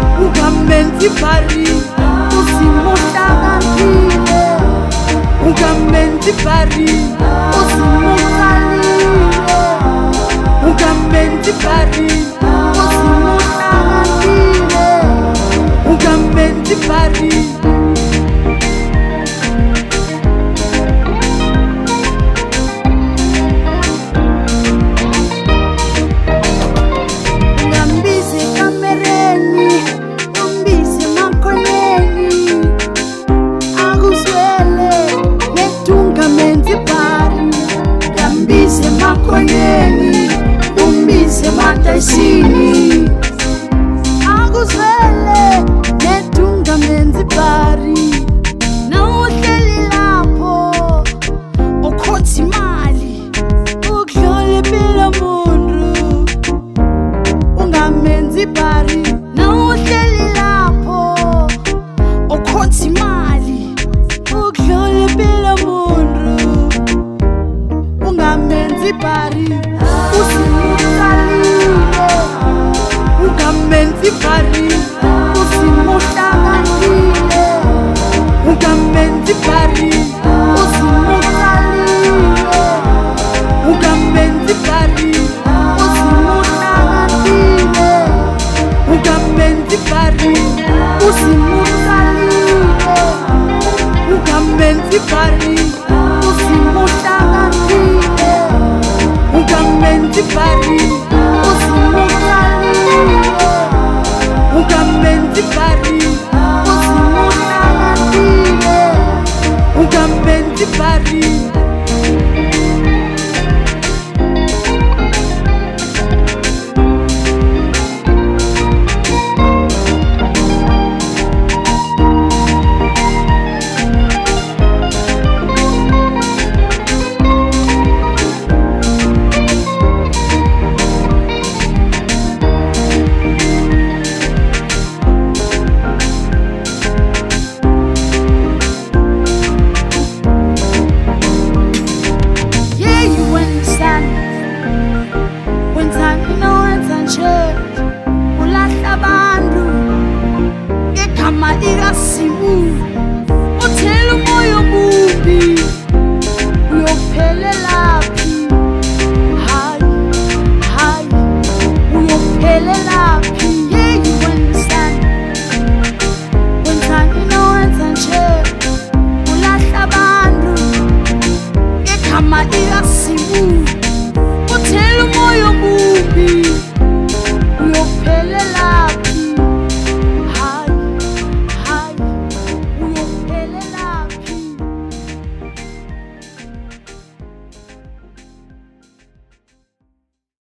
Ungamente pari, usimuqalile. Ungamente pari, usimuqalile. Ungamente pari. Umbise mataisini akuzwele nedungamenzi pari nawuhleli lapho ukhothi imali ukudlule phela muntu ungamenzi pari nawuhleli lapho ukhothi imali ukudlule phela muntu ungamenzi pari usimuqalile. Ungamenzi pari, usimuqalile. Ungamenzi pari, usimuqalile. Ungamenzi pari, usimuqalile. Ungamenzi pari, usimuqalile. Ungamenzi pari, usimuqalile. Ungamenzi pari, usimuqalile. Ungamenzi pari, usimuqalile. Ungamenzi pari.